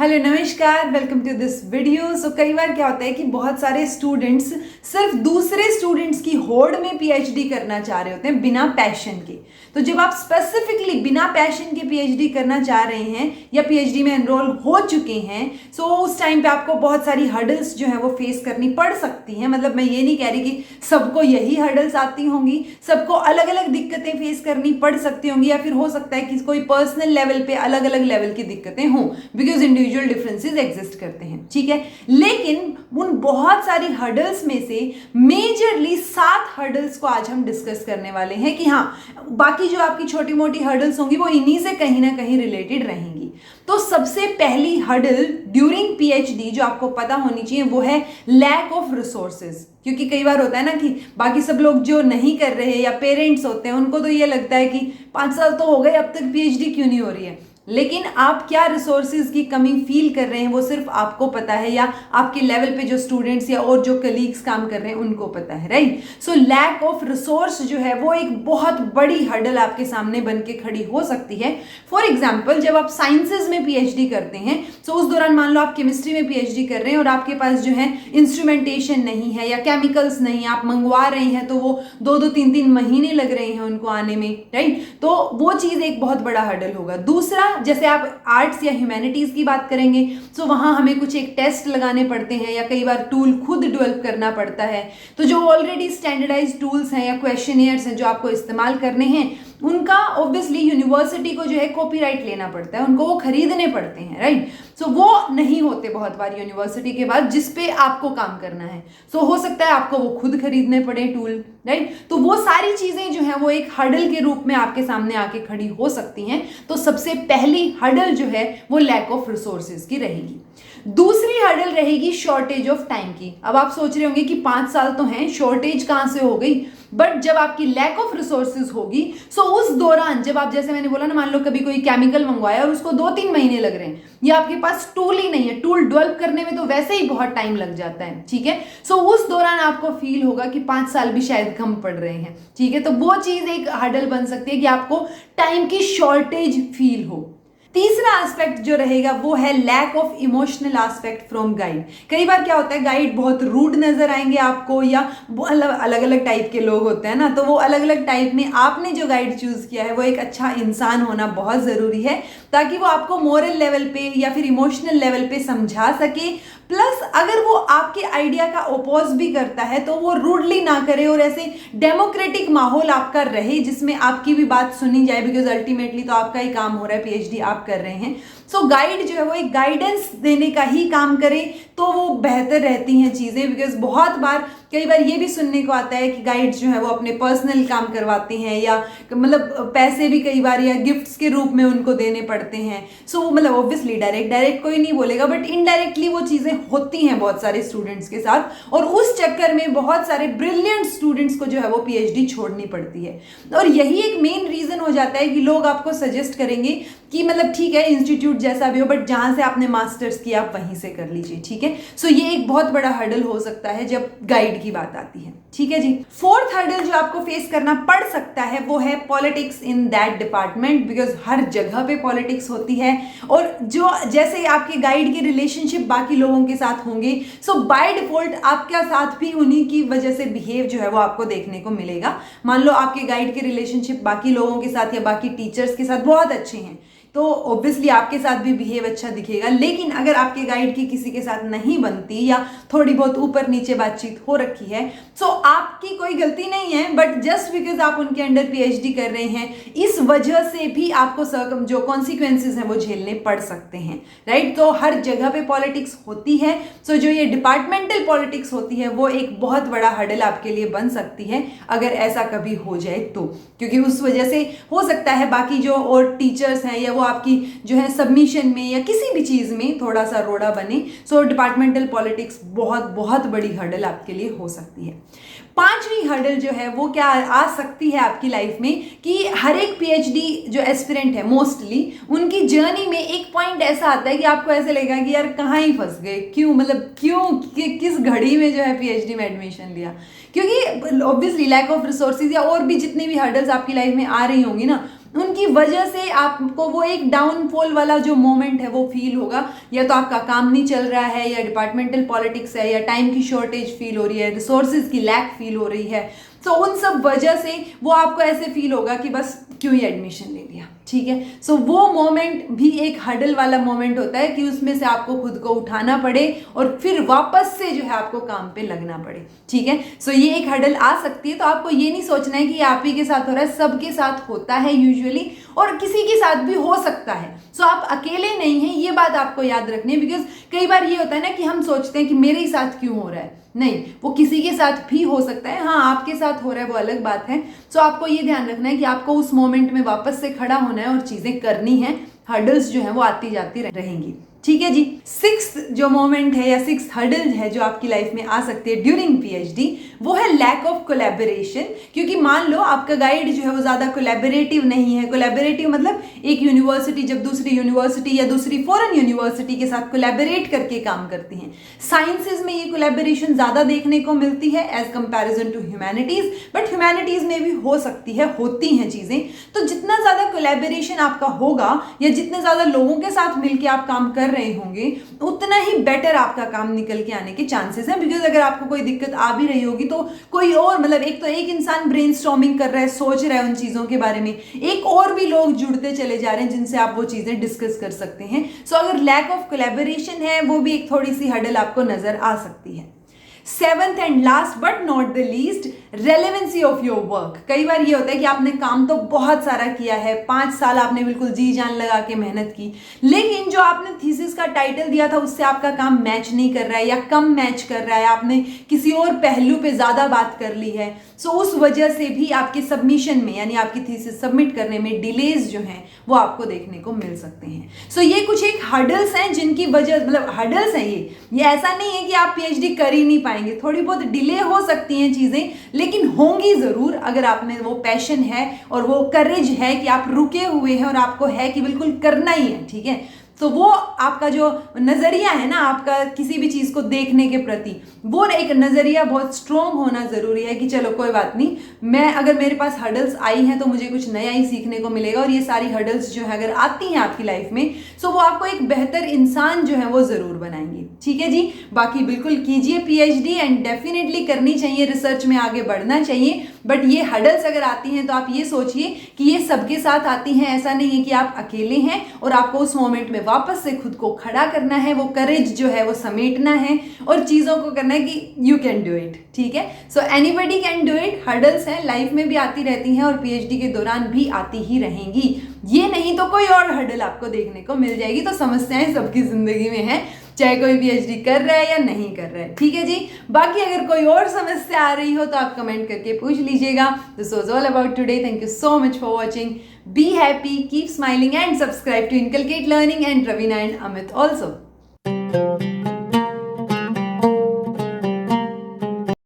Hello नमस्कार, welcome to this video. सो कई बार क्या होता है कि बहुत सारे स्टूडेंट्स सिर्फ दूसरे स्टूडेंट्स की होड़ में पीएचडी करना चाह रहे होते हैं बिना पैशन के। तो जब आप स्पेसिफिकली बिना पैशन के पीएचडी करना चाह रहे हैं या पीएचडी में एनरोल हो चुके हैं, सो उस टाइम पे आपको बहुत सारी हर्डल्स जो है वो फेस करनी पड़ सकती हैं। मतलब मैं ये नहीं कह रही कि सबको यही हर्डल्स आती होंगी, सबको अलग अलग दिक्कतें फेस करनी पड़ सकती होंगी, या फिर हो सकता है कि कोई पर्सनल लेवल पे अलग अलग लेवल की दिक्कतें हों, बिकॉज इंडिविजुअल डिफरेंसेस एग्जिस्ट करते हैं, ठीक है। लेकिन उन बहुत सारी हर्डल्स में से मेजरली 7 हर्डल्स को आज हम डिस्कस करने वाले हैं कि हाँ, बाकी जो आपकी छोटी मोटी हर्डल्स होंगी वो इन्हीं से कहीं ना कहीं रिलेटेड रहेंगी। तो सबसे पहली हर्डल ड्यूरिंग पीएचडी जो आपको पता होनी चाहिए वो है लैक ऑफ रिसोर्सेज। क्योंकि कई बार होता है ना कि बाकी सब लोग जो नहीं कर रहे हैं या पेरेंट्स होते हैं उनको तो ये लगता है कि 5 साल तो हो गए, अब तक पीएचडी क्यों नहीं हो रही है। लेकिन आप क्या रिसोर्सेज की कमी फील कर रहे हैं वो सिर्फ आपको पता है, या आपके लेवल पे जो स्टूडेंट्स या और जो कलीग्स काम कर रहे हैं उनको पता है, right. So lack of resource जो है वो एक बहुत बड़ी हर्डल आपके सामने बन के खड़ी हो सकती है। फॉर एग्जाम्पल, जब आप साइंसेज में पीएचडी करते हैं, सो उस दौरान मान लो आप केमिस्ट्री में पीएचडी कर रहे हैं और आपके पास जो है इंस्ट्रूमेंटेशन नहीं है या केमिकल्स नहीं, आप मंगवा रहे हैं तो वो 2-3 महीने लग रहे हैं उनको आने में, राइट। तो वो चीज एक बहुत बड़ा हर्डल होगा। दूसरा, जैसे आप आर्ट्स या ह्यूमैनिटीज की बात करेंगे तो वहां हमें कुछ एक टेस्ट लगाने पड़ते हैं या कई बार टूल खुद डेवलप करना पड़ता है। तो जो ऑलरेडी स्टैंडर्डाइज टूल्स हैं या क्वेश्चनियर्स हैं जो आपको इस्तेमाल करने हैं, उनका ऑब्वियसली यूनिवर्सिटी को जो है कॉपीराइट लेना पड़ता है, उनको वो खरीदने पड़ते हैं, राइट। सो वो नहीं होते बहुत बार यूनिवर्सिटी के बाद जिस पे आपको काम करना है। सो हो सकता है आपको वो खुद खरीदने पड़े टूल, राइट। तो वो सारी चीजें जो है वो एक हर्डल के रूप में आपके सामने आके खड़ी हो सकती हैं। तो सबसे पहली हर्डल जो है वो लैक ऑफ रिसोर्सेज की रहेगी। दूसरी हर्डल रहेगी शॉर्टेज ऑफ टाइम की। अब आप सोच रहे होंगे कि 5 साल तो हैं, शॉर्टेज कहां से हो गई। बट जब आपकी लैक ऑफ रिसोर्सेज होगी, सो उस दौरान जब आप, जैसे मैंने बोला ना, मान लो कभी कोई केमिकल मंगवाया और उसको 2-3 महीने लग रहे हैं, या आपके पास टूल ही नहीं है, टूल डेवलप करने में तो वैसे ही बहुत टाइम लग जाता है, ठीक है। सो उस दौरान आपको फील होगा कि 5 साल भी शायद कम पड़ रहे हैं, ठीक है। तो वो चीज एक हर्डल बन सकती है कि आपको टाइम की शॉर्टेज फील हो। तीसरा एस्पेक्ट जो रहेगा वो है lack of emotional aspect from guide. कई बार क्या होता है, गाइड बहुत रूड नजर आएंगे आपको, या अलग अलग टाइप के लोग होते हैं ना, तो वो अलग अलग टाइप में आपने जो गाइड चूज किया है वो एक अच्छा इंसान होना बहुत जरूरी है, ताकि वो आपको मोरल लेवल पे या फिर इमोशनल लेवल पे समझा सके। प्लस अगर वो आपके आइडिया का ओपोज भी करता है तो वो रूडली ना करे और ऐसे डेमोक्रेटिक माहौल आपका रहे जिसमें आपकी भी बात सुनी जाए, बिकॉज अल्टीमेटली तो आपका ही काम हो रहा है, पीएचडी आप कर रहे हैं। सो गाइड जो है वो एक गाइडेंस देने का ही काम करे तो वो बेहतर रहती हैं चीजें। बिकॉज बहुत बार कई बार ये भी सुनने को आता है कि गाइड्स जो है वो अपने पर्सनल काम करवाते हैं, या मतलब पैसे भी कई बार या गिफ्ट्स के रूप में उनको देने पड़ते हैं। सो मतलब ऑब्वियसली डायरेक्ट कोई नहीं बोलेगा, बट इनडायरेक्टली वो चीजें होती हैं बहुत सारे स्टूडेंट्स के साथ, और उस चक्कर में बहुत सारे ब्रिलियंट स्टूडेंट्स को जो है वो पीएचडी छोड़नी पड़ती है। और यही एक मेन रीजन हो जाता है कि लोग आपको सजेस्ट करेंगे कि मतलब ठीक है, इंस्टीट्यूट जैसा भी हो, बट जहां से आपने मास्टर्स किया आप वहीं से कर लीजिए, ठीक है। सो ये एक बहुत बड़ा हर्डल हो सकता है जब गाइड की बात आती है, ठीक है जी। फोर्थ हर्डल जो आपको फेस करना पड़ सकता है वो है politics in that department, because हर जगह पे पॉलिटिक्स होती है, और जो जैसे आपके गाइड के रिलेशनशिप बाकी लोगों के साथ होंगे, सो बाय डिफॉल्ट आपके साथ भी उन्हीं की वजह से बिहेव जो है वो आपको देखने को मिलेगा। मान लो आपके गाइड के रिलेशनशिप बाकी लोगों के साथ या बाकी टीचर्स के साथ बहुत अच्छे हैं, तो ऑब्वियसली आपके साथ भी बिहेव अच्छा दिखेगा। लेकिन अगर आपके गाइड की किसी के साथ नहीं बनती या थोड़ी बहुत ऊपर नीचे बातचीत हो रखी है, सो आपकी कोई गलती नहीं है, बट जस्ट बिकॉज आप उनके अंडर पीएचडी कर रहे हैं, इस वजह से भी आपको जो कॉन्सिक्वेंसेज हैं वो झेलने पड़ सकते हैं, राइट। तो हर जगह पे पॉलिटिक्स होती है। सो जो ये डिपार्टमेंटल पॉलिटिक्स होती है वो एक बहुत बड़ा हर्डल आपके लिए बन सकती है अगर ऐसा कभी हो जाए तो, क्योंकि उस वजह से हो सकता है बाकी जो और टीचर्स हैं या आपकी जो है सबमिशन में या किसी भी चीज में थोड़ा सा रोड़ा बने। सो डिपार्टमेंटल पॉलिटिक्स बहुत बहुत बड़ी हर्डल आपके लिए हो सकती है। पांचवी हर्डल जो है वो क्या आ सकती है आपकी लाइफ में कि हर एक पीएचडी जो एस्पिरेंट है मोस्टली उनकी जर्नी में एक पॉइंट ऐसा आता है कि आपको ऐसे लगेगा कि यार कहाँ ही फंस गए, क्यों, मतलब क्यों, किस घड़ी में जो है पीएचडी में एडमिशन लिया। क्योंकि ऑब्वियसली लैक ऑफ रिसोर्सेज या और भी जितनी भी हर्डल्स आपकी लाइफ में आ रही होंगी ना, उनकी वजह से आपको वो एक डाउनफॉल वाला जो मोमेंट है वो फील होगा, या तो आपका काम नहीं चल रहा है, या डिपार्टमेंटल पॉलिटिक्स है, या टाइम की शॉर्टेज फील हो रही है, रिसोर्सेज की लैक फील हो रही है। तो उन सब वजह से वो आपको ऐसे फील होगा कि बस क्यों ही एडमिशन ले लिया, ठीक है। सो वो मोमेंट भी एक हडल वाला मोमेंट होता है कि उसमें से आपको खुद को उठाना पड़े और फिर वापस से जो है आपको काम पे लगना पड़े, ठीक है। सो ये एक हडल आ सकती है। तो आपको ये नहीं सोचना है कि आप ही के साथ हो रहा है, सबके साथ होता है यूजुअली, और किसी के साथ भी हो सकता है। सो आप अकेले नहीं हैं, ये बात आपको याद रखनी है। बिकॉज कई बार ये होता है ना कि हम सोचते हैं कि मेरे ही साथ क्यों हो रहा है, नहीं, वो किसी के साथ भी हो सकता है। हाँ, आपके साथ हो रहा है वो अलग बात है। सो आपको ये ध्यान रखना है कि आपको उस मोमेंट में वापस से खड़ा होना है और चीजें करनी है। हर्डल्स जो है वो आती जाती रहेंगी, ठीक है जी। सिक्स्थ जो मोमेंट है या सिक्स्थ हर्डल है जो आपकी लाइफ में आ सकती है ड्यूरिंग पीएचडी, वो है लैक ऑफ कोलैबोरेशन। क्योंकि मान लो आपका गाइड जो है वो ज्यादा कोलैबोरेटिव नहीं है। कोलैबोरेटिव मतलब एक यूनिवर्सिटी जब दूसरी यूनिवर्सिटी या दूसरी फॉरेन यूनिवर्सिटी के साथ कोलैबोरेट करके काम करती है। साइंसेज में ये कोलैबोरेशन ज्यादा देखने को मिलती है as comparison to humanities, but humanities में भी हो सकती है, होती हैं चीजें। तो जितना ज्यादा कोलैबोरेशन आपका होगा या जितने ज्यादा लोगों के साथ मिलकर आप काम कर रहे होंगे, उतना ही बेटर आपका काम निकल के आने के चांसेस हैं। बिकॉज अगर आपको कोई दिक्कत आ भी रही होगी तो कोई और, मतलब एक तो एक इंसान ब्रेनस्टॉर्मिंग कर रहा है, सोच रहा है उन चीजों के बारे में, एक और भी लोग जुड़ते चले जा रहे हैं जिनसे आप वो चीजें डिस्कस कर सकते हैं। सो अगर लैक ऑफ कोलैबोरेशन है, वो भी एक थोड़ी सी हडल आपको नजर आ सकती है। Seventh and last but not the least, relevancy of your work. कई बार ये होता है कि आपने काम तो बहुत सारा किया है, 5 साल आपने बिल्कुल जी जान लगा के मेहनत की, लेकिन जो आपने थीसिस का टाइटल दिया था उससे आपका काम मैच नहीं कर रहा है या कम मैच कर रहा है, आपने किसी और पहलू पे ज्यादा बात कर ली है। सो उस वजह से भी आपके सबमिशन में यानी आपकी थीसिस सबमिट करने में डिलेज जो हैं वो आपको देखने को मिल सकते हैं। सो ये कुछ एक हर्डल्स हैं जिनकी वजह, मतलब हर्डल्स हैं ये ऐसा नहीं है कि आप पीएचडी कर ही नहीं पाएंगे। थोड़ी बहुत डिले हो सकती हैं चीजें, लेकिन होंगी जरूर अगर आप में वो पैशन है और वो करेज है कि आप रुके हुए हैं और आपको है कि बिल्कुल करना ही है, ठीक है। तो वो आपका जो नजरिया है ना, आपका किसी भी चीज को देखने के प्रति, वो एक नजरिया बहुत स्ट्रोंग होना जरूरी है कि चलो कोई बात नहीं, मैं अगर मेरे पास हर्डल्स आई हैं तो मुझे कुछ नया ही सीखने को मिलेगा। और ये सारी हर्डल्स जो है अगर आती हैं आपकी लाइफ में, सो वो आपको एक बेहतर इंसान जो है वो जरूर बनाएंगी, ठीक है जी। बाकी बिल्कुल कीजिए पीएचडी एंड डेफिनेटली करनी चाहिए, रिसर्च में आगे बढ़ना चाहिए। बट ये हर्डल्स अगर आती हैं तो आप ये सोचिए कि ये सबके साथ आती हैं, ऐसा नहीं है कि आप अकेले हैं और आपको उस मोमेंट में वापस से खुद को खड़ा करना है, वो करेज जो है वो समेटना है और चीजों को करना है कि यू कैन डू इट, ठीक है। So anybody can do it. Hurdles हैं, लाइफ में भी आती रहती हैं और पीएचडी के दौरान भी आती ही रहेंगी। ये नहीं तो कोई और हर्डल आपको देखने को मिल जाएगी। तो समस्याएं सबकी जिंदगी में है, चाहे कोई पीएचडी कर रहा है या नहीं कर रहा है, ठीक है जी। बाकी अगर कोई और समस्या आ रही हो तो आप कमेंट करके पूछ लीजिएगा। This was all about today. Thank you so much for watching. Be happy, keep smiling and subscribe to inculcate learning and Raveena and Amit also.